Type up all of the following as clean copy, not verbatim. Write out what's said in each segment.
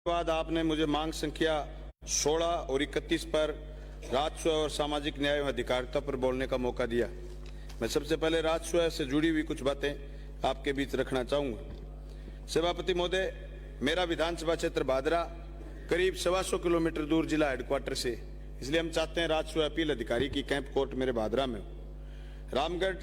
बाद आपने मुझे मांग संख्या 16 और 31 पर राजस्व और सामाजिक न्याय एवं अधिकारिता पर बोलने का मौका दिया। मैं सबसे पहले राजस्व से जुड़ी हुई कुछ बातें आपके बीच रखना चाहूंगा। सभापति महोदय, मेरा विधानसभा क्षेत्र भादरा करीब 125 किलोमीटर दूर जिला हेडक्वार्टर से, इसलिए हम चाहते हैं राजस्व अपील अधिकारी की कैंप कोर्ट मेरे भादरा में हो। रामगढ़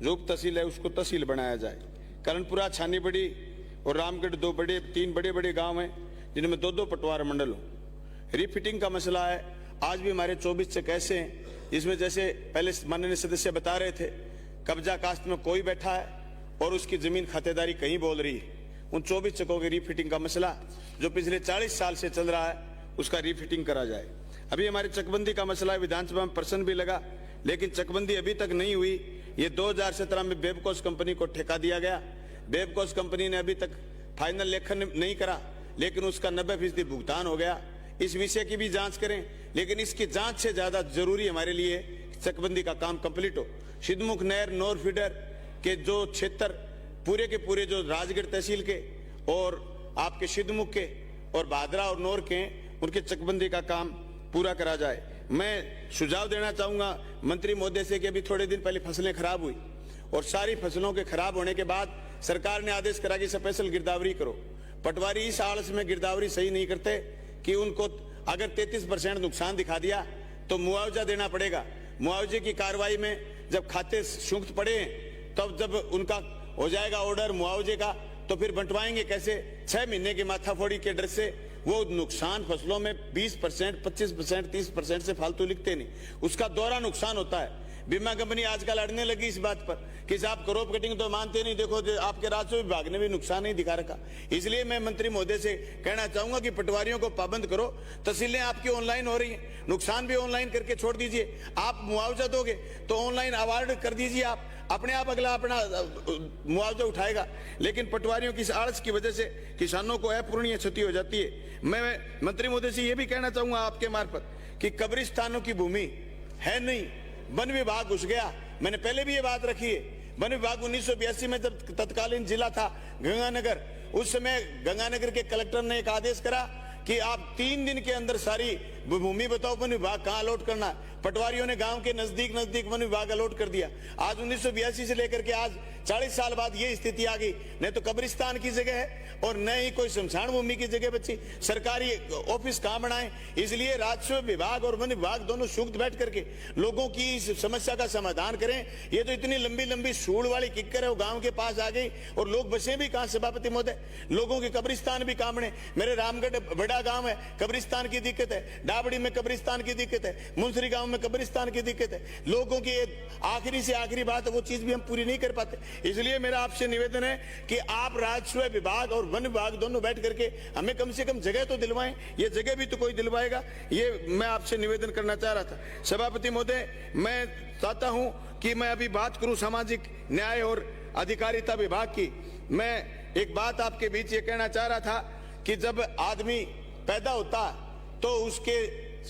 जो उप तहसील है उसको तहसील बनाया जाए। करणपुरा, छानीबड़ी और रामगढ़ तीन बड़े बड़े गांव हैं जिनमें दो पटवार मंडल हो। रिफिटिंग का मसला है, आज भी हमारे 24 चेक ऐसे हैं जिसमें जैसे पहले माननीय सदस्य बता रहे थे, कब्जा कास्ट में कोई बैठा है और उसकी जमीन खातेदारी कहीं बोल रही है। उन 24 चेकों की रिफिटिंग का मसला जो पिछले 40 साल से चल रहा है उसका रिफिटिंग करा जाए। अभी हमारी चकबंदी का मसला है, विधानसभा में प्रश्न भी लगा लेकिन चकबंदी अभी तक नहीं हुई। ये 2017 में बेबकॉस कंपनी को ठेका दिया गया। बेबकॉस कंपनी ने अभी तक फाइनल लेखन नहीं करा लेकिन उसका 90% भुगतान हो गया। इस विषय की भी जांच करें, लेकिन इसकी जांच से ज्यादा जरूरी हमारे लिए चकबंदी का काम कंप्लीट हो। सिद्धमुख नहर नोर फीडर के जो क्षेत्र पूरे के पूरे जो राजगढ़ तहसील के और आपके सिद्धमुख के और भादरा और नौर के, उनके चकबंदी का काम पूरा करा जाए। मैं सुझाव देना चाहूंगा मंत्री महोदय से कि अभी थोड़े दिन पहले फसलें खराब हुई और सारी फसलों के खराब होने के बाद सरकार ने आदेश करा कि स्पेशल गिरदावरी करो। पटवारी इस आलस में गिरदावरी सही नहीं करते कि उनको अगर 33% नुकसान दिखा दिया तो मुआवजा देना पड़ेगा। मुआवजे की कार्रवाई में जब खाते सूक्त पड़े तब जब उनका हो जाएगा ऑर्डर मुआवजे का तो फिर बंटवाएंगे कैसे? 6 महीने की माथाफोड़ी के डर से वो नुकसान फसलों में 20%, 25%, 30% से फालतू लिखते नहीं, उसका दोहरा नुकसान होता है। बीमा कंपनी आजकल अड़ने लगी इस बात पर कि साहब क्रॉप कटिंग तो मानते नहीं, देखो आपके राजस्व विभाग ने भी नुकसान नहीं दिखा रखा। इसलिए मैं मंत्री महोदय से कहना चाहूंगा कि पटवारियों को पाबंद करो। तहसीलें आपकी ऑनलाइन हो रही हैं, नुकसान भी ऑनलाइन करके छोड़ दीजिए। आप मुआवजा दोगे तो ऑनलाइन अवार्ड कर दीजिए, आप अपने आप अगला अपना मुआवजा उठाएगा। लेकिन पटवारियों की आलस की वजह से किसानों को अपूरणीय क्षति हो जाती है। मैं मंत्री महोदय से यह भी कहना चाहूंगा आपके मार्फत कि कब्रिस्तानों की भूमि है नहीं, वन विभाग घुस गया। मैंने पहले भी ये बात रखी है, वन विभाग 1982 में जब तत्कालीन जिला था गंगानगर, उस समय गंगानगर के कलेक्टर ने एक आदेश करा कि आप 3 दिन के अंदर सारी भूमि बताओ वन विभाग कहाँ अलॉट करना है। पटवारियों ने गांव के नजदीक वन विभाग अलॉट कर दिया। आज 1982 से लेकर के आज 40 साल बाद ये स्थिति आ गई, न तो कब्रिस्तान की जगह है और न ही कोई शमशान भूमि की जगह बची। सरकारी ऑफिस कहाँ बनाए? इसलिए राजस्व विभाग और वन विभाग दोनों सूक्त बैठ करके लोगों की इस समस्या का समाधान करें। ये तो इतनी लंबी लंबी सूढ़ वाली किक्कर है, वो गाँव के पास आ गई और लोग बसे भी कहाँ? सभापति महोदय, लोगों के कब्रिस्तान भी कहाँ बने? मेरे रामगढ़ बड़ा गांव है, कब्रिस्तान की दिक्कत है। डाबड़ी में कब्रिस्तान की दिक्कत है, मुंसरी गांव में कब्रिस्तान की दिक्कत है। लोगों की आखिरी से आखिरी बात है, वो चीज भी हम पूरी नहीं कर पाते। इसलिए मेरा आपसे निवेदन है कि आप राजस्व विभाग और वन विभाग दोनों बैठ करके हमें कम से कम जगह तो दिलवाएं। ये जगह भी तो कोई दिलवाएगा, ये मैं आपसे निवेदन करना चाह रहा था। सभापति महोदय, मैं चाहता हूं कि मैं अभी बात करूं सामाजिक न्याय और अधिकारिता विभाग की। मैं एक बात आपके बीच ये कहना चाह रहा था कि जब आदमी पैदा होता तो उसके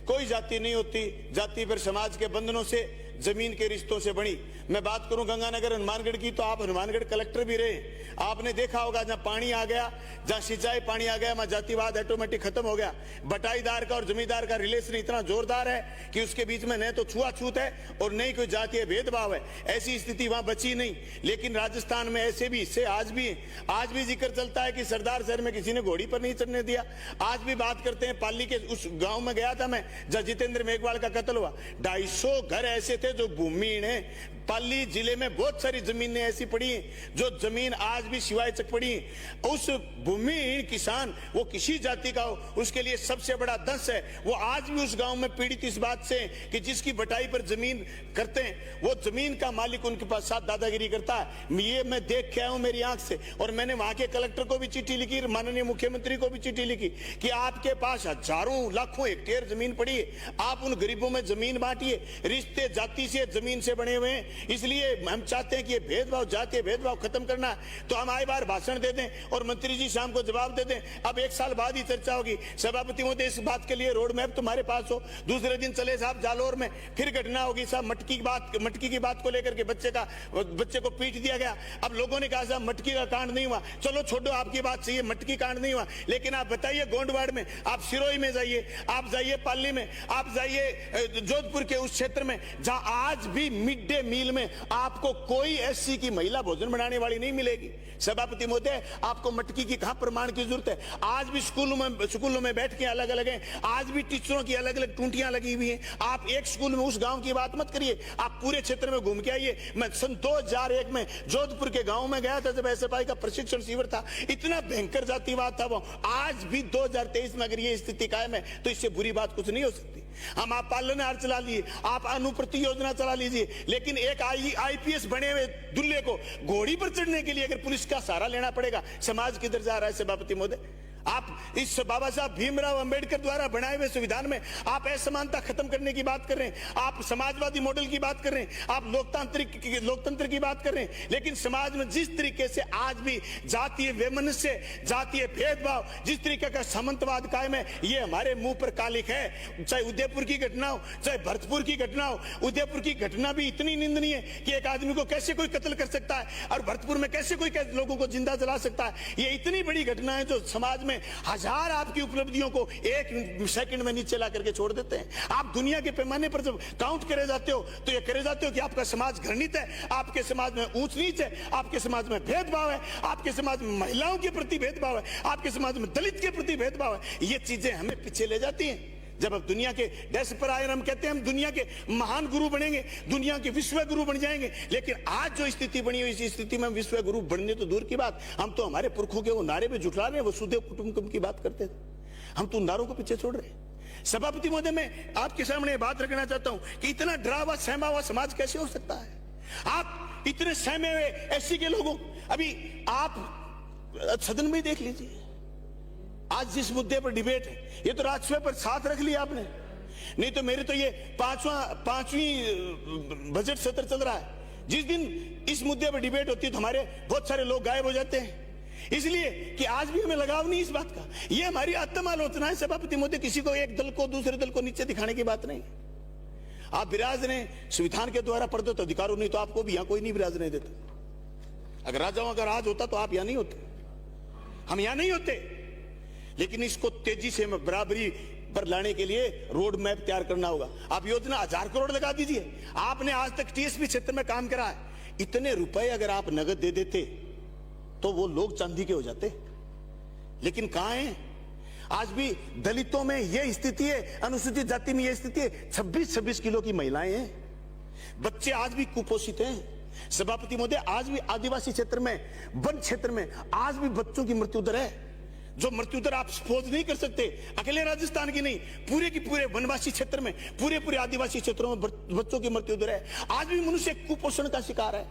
कोई जाति नहीं होती, जाति पर समाज के बंधनों से, जमीन के रिश्तों से बनी। मैं बात करूं गंगानगर हनुमानगढ़ की, तो आप हनुमानगढ़ कलेक्टर भी रहे, आपने देखा होगा जहां पानी आ गया, जहां सिंचाई पानी आ गया, वहां जातिवाद ऑटोमेटिक खत्म हो गया। बटाईदार का और जमींदार का रिलेशन इतना जोरदार है कि उसके बीच में न तो छुआछूत है और न ही कोई जातीय भेदभाव है। ऐसी स्थिति वहां बची नहीं। लेकिन राजस्थान में ऐसे भी हिस्से आज भी जिक्र चलता है कि सरदार शहर में किसी ने घोड़ी पर नहीं चढ़ने दिया। आज भी बात करते हैं पाली के उस गांव में गया था मैं जहां जितेंद्र मेघवाल का कत्ल हुआ। 250 घर ऐसे थे जो भूमिहीन है। पाली जिले में बहुत सारी जमीनें ऐसी पड़ी हैं जो जमीन आज भी सिवाय चक पड़ी हैं। उस भूमिहीन किसान वो किसी जाति का हो, उसके लिए सबसे बड़ा दंश है। वो आज भी उस गांव में पीड़ित इस बात से कि जिसकी बटाई पर जमीन करते हैं वो जमीन का मालिक उनके पास साथ दादागिरी करता है। ये मैं देख के आया हूं मेरी आंख से, और मैंने वहां के कलेक्टर को भी चिट्ठी लिखी, माननीय मुख्यमंत्री को भी चिट्ठी लिखी कि आपके पास हजारों लाखों हेक्टेयर जमीन पड़ी है, आप उन गरीबों में जमीन बांटिए। रिश्ते जाति जाति से जमीन से बने हुए हैं, इसलिए हम चाहते हैं कि ये भेदभाव, जातीय भेदभाव खत्म करना। तो हम आए बार भाषण दे दें और मंत्री जी शाम को जवाब दे दें। अब 1 साल बाद ही चर्चा होगी। सभापति महोदय, इस बात के लिए रोड मैप तुम्हारे पास हो। दूसरे दिन चले साहब जालोर में फिर घटना होगी साहब, मटकी की बात को लेकर के बच्चे को पीट दिया गया। अब लोगों ने कहा साहब मटकी का कांड नहीं हुआ। चलो छोड़ो, आपकी बात सही है, मटकी कांड नहीं हुआ, लेकिन आप बताइए गोंडवाड़ में, आप सिरोही में जाइए, आप जाइए पाली में, आप जाइए जोधपुर के उस क्षेत्र में जहां आज भी मिड डे मील में आपको कोई एससी की महिला भोजन बनाने वाली नहीं मिलेगी। सभापति महोदय, आपको मटकी की कहां प्रमाण की जरूरत है? आज भी स्कूलों में बैठ के अलग अलग हैं, आज भी टीचरों की अलग अलग टूंटियां लगी हुई हैं। आप एक स्कूल में उस गांव की बात मत करिए, आप पूरे क्षेत्र में घूम के आइए। मैं सन 2001 में जोधपुर के गांव में गया था, जब एसएफआई का प्रशिक्षण शिविर था। इतना भयंकर जातिवाद था वो। आज भी 2023 में अगर ये स्थिति कायम है तो इससे बुरी बात कुछ नहीं हो सकती। हम आप पालनहार चला लिए, आप अनुप्रति योजना चला लीजिए, लेकिन एक आईपीएस बने हुए दुल्हे को घोड़ी पर चढ़ने के लिए अगर पुलिस का सहारा लेना पड़ेगा, समाज किधर जा रहा है? सभापति महोदय, आप इस बाबा साहब भीमराव अंबेडकर द्वारा बनाए हुए संविधान में आप असमानता खत्म करने की बात कर रहे हैं, आप समाजवादी मॉडल की बात कर रहे हैं, आप लोकतंत्र की बात कर रहे हैं, लेकिन समाज में जिस तरीके से आज भी जातीय वैमनस्य, जातीय भेदभाव, जिस तरीके का सामंतवाद कायम है, ये हमारे मुंह पर कालिक है। चाहे उदयपुर की घटना हो, चाहे भरतपुर की घटना हो। उदयपुर की घटना भी इतनी निंदनीय है कि एक आदमी को कैसे कोई कत्ल कर सकता है, और भरतपुर में कैसे कोई लोगों को जिंदा जला सकता है। ये इतनी बड़ी घटना है जो समाज में हजार आपकी उपलब्धियों को 1 सेकंड में नीचे ला करके छोड़ देते हैं। आप दुनिया के पैमाने पर जब काउंट करे जाते हो तो ये करे जाते हो कि आपका समाज घृणित है, आपके समाज में ऊंच नीच है, आपके समाज में भेदभाव है, आपके समाज में महिलाओं के प्रति भेदभाव है, आपके समाज में दलित के प्रति भेदभाव है। ये चीजें हमें पीछे ले जाती हैं। जब अब दुनिया के डेस्क पर आए, हम कहते हैं हम दुनिया के महान गुरु बनेंगे, दुनिया के विश्व गुरु बन जाएंगे, लेकिन आज जो स्थिति बनी हुई, इस स्थिति में हम विश्व गुरु बनने तो दूर की बात, हम तो हमारे पुरखों के वो नारे पे जुटला रहे हैं, वो सुदेव कुटुंबकम की बात करते थे, हम तो नारों को पीछे छोड़ रहे हैं। सभापति महोदय, मैं आपके सामने बात रखना चाहता हूं कि इतना डरा हुआ सहमा हुआ समाज कैसे हो सकता है? आप इतने सहमे हुए एससी के लोगों, अभी आप सदन में देख लीजिए, आज जिस मुद्दे पर डिबेट है, ये तो राज्यसभा पर साथ रख लिया आपने, नहीं तो मेरे तो ये पांचवी बजट सत्र चल रहा है। जिस दिन इस मुद्दे पर डिबेट होती है तो हमारे बहुत सारे लोग गायब हो जाते हैं, इसलिए कि आज भी हमें लगाव नहीं इस बात का। ये हमारी आत्मालोचना है सभापति महोदय, किसी को एक दल को दूसरे दल को नीचे दिखाने की बात नहीं। आप विराजने संविधान के द्वारा प्रदत्त अधिकारों, नहीं तो आपको भी यहां कोई नहीं विराजने देता। अगर राजाओं का राज होता तो आप यहां नहीं होते, हम यहां नहीं होते। लेकिन इसको तेजी से बराबरी पर लाने के लिए रोड मैप तैयार करना होगा। आप योजना 1000 करोड़ लगा दीजिए। आपने आज तक टीएसपी क्षेत्र में काम करा है, इतने रुपए अगर आप नगद दे देते तो वो लोग चांदी के हो जाते, लेकिन कहां है? आज भी दलितों में यह स्थिति है, अनुसूचित जाति में यह स्थिति है। 26-26 किलो की महिलाएं हैं, बच्चे आज भी कुपोषित हैं। सभापति महोदय, आज भी आदिवासी क्षेत्र में, वन क्षेत्र में आज भी बच्चों की मृत्यु दर है, जो मृत्यु दर आप सपोज नहीं कर सकते। अकेले राजस्थान की नहीं, पूरे की पूरे वनवासी क्षेत्र में, पूरे आदिवासी क्षेत्रों में बच्चों की मृत्यु दर है। आज भी मनुष्य कुपोषण का शिकार है।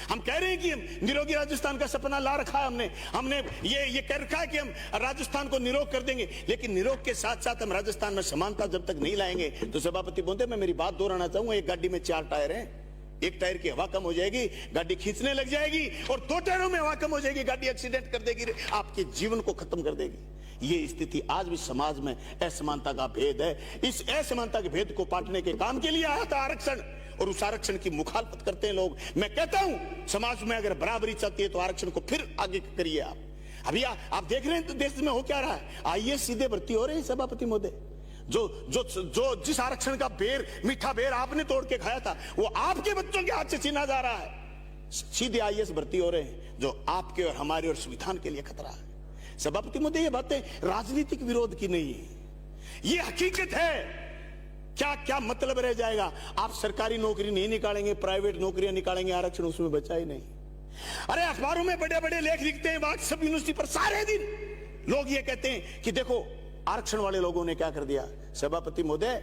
हम कह रहे हैं कि हम निरोगी राजस्थान का सपना ला रखा है, हमने ये कह रखा है कि हम राजस्थान को निरोग कर देंगे, लेकिन निरोग के साथ साथ हम राजस्थान में समानता जब तक नहीं लाएंगे तो सभापति महोदय, मैं मेरी बात दोहराना चाहूंगा। एक गाड़ी में 4 टायर हैं, एक टायर की हवा कम हो जाएगी, गाड़ी खींचने लग जाएगी, और 2 टायरों में हवा कम हो जाएगी, गाड़ी एक्सीडेंट कर देगी, आपके जीवन को खत्म कर देगी। ये स्थिति आज भी समाज में असमानता का भेद है। इस असमानता के भेद को पाटने के काम के लिए आया था आरक्षण, और उस आरक्षण की मुखालफत करते हैं लोग। मैं कहता हूं समाज में अगर बराबरी चाहती है तो आरक्षण को फिर आगे करिए। आप अभी आप देख रहे हैं तो देश में हो क्या रहा है, आईएएस सीधे भर्ती हो रहे हैं सभापति महोदय। जो जिस आरक्षण का बेर, मीठा बेर आपने तोड़ के खाया था, वो आपके बच्चों के हाथ से छीना जा रहा है। सीधे आईएएस भर्ती हो रहे हैं, जो आपके और हमारे और संविधान के लिए खतरा है। सभापति महोदय, ये बातें राजनीतिक विरोध की नहीं है, ये हकीकत है। क्या मतलब रह जाएगा? आप सरकारी नौकरी नहीं निकालेंगे, प्राइवेट नौकरियां निकालेंगे, आरक्षण उसमें बचा ही नहीं। अरे अखबारों में बड़े बड़े लेख लिखते हैं, व्हाट्सएप यूनिवर्सिटी पर सारे दिन लोग ये कहते हैं कि देखो आरक्षण वाले लोगों ने क्या कर दिया। सभापति महोदय,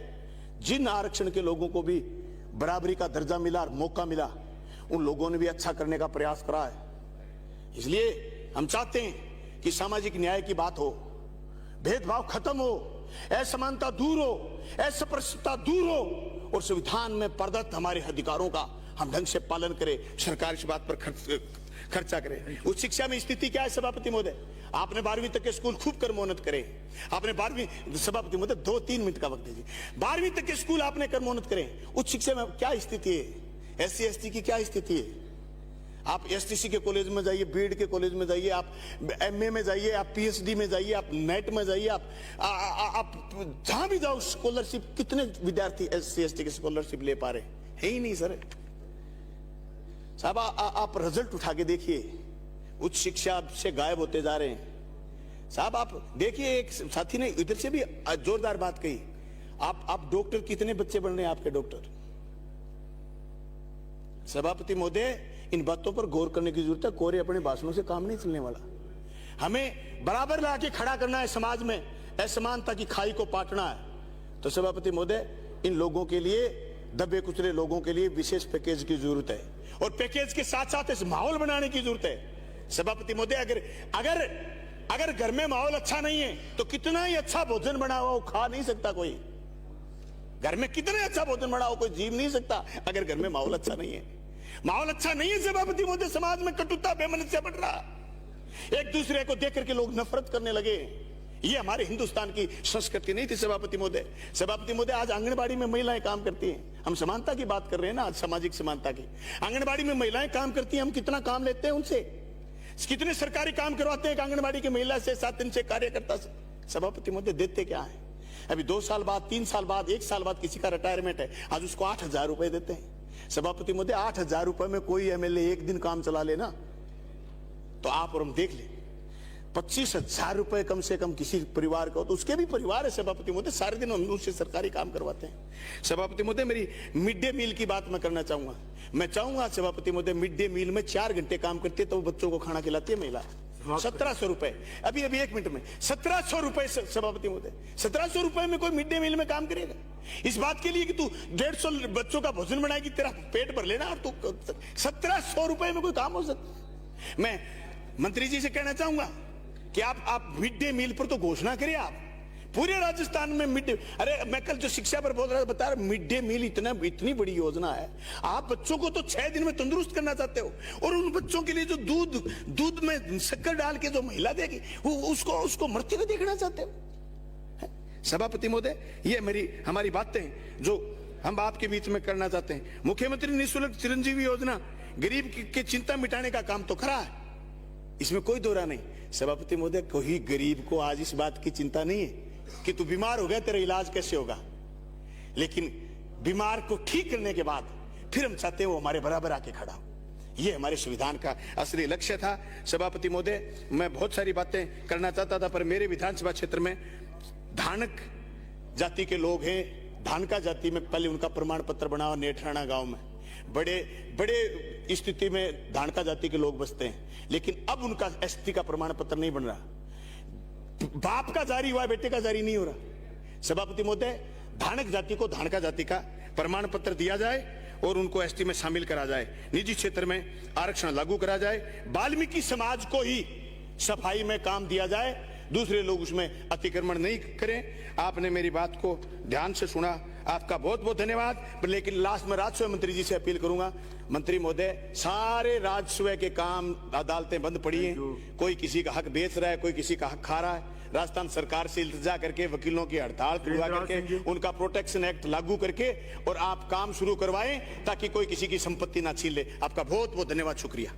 जिन आरक्षण के लोगों को भी बराबरी का दर्जा मिला और मौका मिला, उन लोगों ने भी अच्छा करने का प्रयास करा है। इसलिए हम चाहते हैं कि सामाजिक न्याय की बात हो, भेदभाव खत्म हो, असमानता दूर हो, अस्पृश्यता दूर हो, और संविधान में प्रदत्त हमारे अधिकारों का हम ढंग से पालन करें, सरकार इस बात पर खर्चा करे। उच्च शिक्षा में स्थिति क्या है सभापति महोदय? आपने 12वीं तक के स्कूल खूब कर्मोन्नत करे। आपने 12वीं, सभापति महोदय 2-3 मिनट का वक्त दीजिए। 12वीं तक के स्कूल आपने कर्मोन्नत करे। उच्च शिक्षा में क्या स्थिति है? SC ST की क्या स्थिति है? आप STC के कॉलेज में जाइए, बीएड के कॉलेज में जाइए, आप MA में जाइए, आप PhD में जाइए, आप नेट में जाइए, आप जहां भी जाओ स्कॉलरशिप, कितने विद्यार्थी SC ST के स्कॉलरशिप ले पा रहे हैं? ही नहीं सर साहब। आप रिजल्ट उठा के देखिए, उच्च शिक्षा से गायब होते जा रहे हैं साहब। आप देखिए, एक साथी ने इधर से भी जोरदार बात कही, आप डॉक्टर, कितने बच्चे बन रहे हैं आपके डॉक्टर? सभापति महोदय, इन बातों पर गौर करने की जरूरत है। कोरे अपने भाषणों से काम नहीं चलने वाला। हमें बराबर लाके खड़ा करना है। समाज में असमानता की खाई को पाटना है। तो सभापति महोदय, इन लोगों के लिए, दबे कुचले लोगों के लिए विशेष पैकेज की जरूरत है, और पैकेज के साथ साथ इस माहौल बनाने की जरूरत है। सभापति महोदय, अगर घर में माहौल अच्छा नहीं है तो कितना ही अच्छा भोजन बना हुआ हो खा नहीं सकता कोई। घर में कितना अच्छा भोजन बना हो कोई जीव नहीं सकता अगर घर में माहौल अच्छा नहीं है। माहौल अच्छा नहीं है सभापति महोदय, समाज में कटुता बेमनस्य बढ़ रहा, एक दूसरे को देख करके लोग नफरत करने लगे। ये हमारे हिंदुस्तान की संस्कृति नहीं थी सभापति महोदय। सभापति महोदय, आज आंगनबाड़ी में महिलाएं काम करती हैं। हम समानता की बात कर रहे हैं ना, आज सामाजिक समानता की। आंगनबाड़ी में महिलाएं काम करती हैं, हम कितना काम लेते हैं उनसे, कितने सरकारी काम करवाते हैं आंगनबाड़ी की महिला से, 7 दिन से कार्यकर्ता से। सभापति महोदय, देते क्या है? अभी 2 साल बाद, 3 साल बाद, 1 साल बाद किसी का रिटायरमेंट है, आज उसको 8,000 रुपए देते हैं। सभापति महोदय, 8,000 रुपए में कोई MLA एक दिन काम चला लेना तो आप और हम देख ले। 25,000 रुपए कम से कम किसी परिवार का हो तो उसके भी परिवार है सभापति महोदय, सारे दिन हम उससे सरकारी काम करवाते हैं। सभापति महोदय, मेरी मिड डे मील की बात मैं करना चाहूंगा। मैं चाहूंगा सभापति महोदय, मिड डे मील में 4 घंटे काम करती है तो बच्चों को खाना खिलाती है महिला। 1700 रुपए, अभी 1 मिनट में 1700 रुपए सभापति महोदय। 1700 रुपए में कोई मिड डे मील में काम करेगा? इस बात के लिए कि तू 150 बच्चों का भोजन बनाएगी, तेरा पेट भर लेना, और तू 1700 रुपए में कोई काम हो सकता? मैं मंत्री जी से कहना चाहूंगा कि आप मिड डे मील पर तो घोषणा करिए। आप पूरे राजस्थान में मिड डे, अरे मैं कल जो शिक्षा पर बोल रहा था, बता रहा, मिड डे मील इतनी बड़ी योजना है। आप बच्चों को तो 6 दिन में तंदुरुस्त करना चाहते हो, और उन बच्चों के लिए जो दूध में शक्कर डाल के जो महिला देगी उसको मरते हुए देखना चाहते हो? सभापति महोदय, ये हमारी बातें जो हम आपके बीच में करना चाहते हैं। मुख्यमंत्री निःशुल्क चिरंजीवी योजना गरीब की चिंता मिटाने का काम तो खरा है, इसमें कोई दो राय नहीं। सभापति महोदय, कोई गरीब को आज इस बात की चिंता नहीं है कि तू बीमार हो गया, तेरा इलाज कैसे होगा, लेकिन बीमार को ठीक करने के बाद फिर हम चाहते हैं वो हमारे बराबर आके खड़ा हो। ये हमारे संविधान का असली लक्ष्य था। सभापति महोदय, मैं बहुत सारी बातें करना चाहता था, पर मेरे विधानसभा क्षेत्र में धानक जाति के लोग हैं। धानका जाति में पहले उनका प्रमाण पत्र बना हुआ नेठराना गांव में, बड़े स्थिति में धानका जाति के लोग बसते हैं, लेकिन अब उनका ST का प्रमाण पत्र नहीं बन रहा। बाप का जारी हुआ, बेटे का जारी नहीं हो रहा। सभापति महोदय, धानक जाति को धानका जाति का प्रमाण पत्र दिया जाए और उनको ST में शामिल करा जाए। निजी क्षेत्र में आरक्षण लागू करा जाए। वाल्मीकि समाज को ही सफाई में काम दिया जाए, दूसरे लोग उसमें अतिक्रमण नहीं करें। आपने मेरी बात को ध्यान से सुना, आपका बहुत बहुत धन्यवाद। लेकिन लास्ट में राजस्व मंत्री जी से अपील करूंगा, मंत्री महोदय, सारे राजस्व के काम, अदालतें बंद पड़ी हैं, कोई किसी का हक बेच रहा है, कोई किसी का हक खा रहा है। राजस्थान सरकार से इल्तिजा करके, वकीलों की हड़ताल खुलवा करके, उनका प्रोटेक्शन एक्ट लागू करके और आप काम शुरू करवाएं ताकि कोई किसी की संपत्ति ना छीन ले। आपका बहुत बहुत धन्यवाद, शुक्रिया।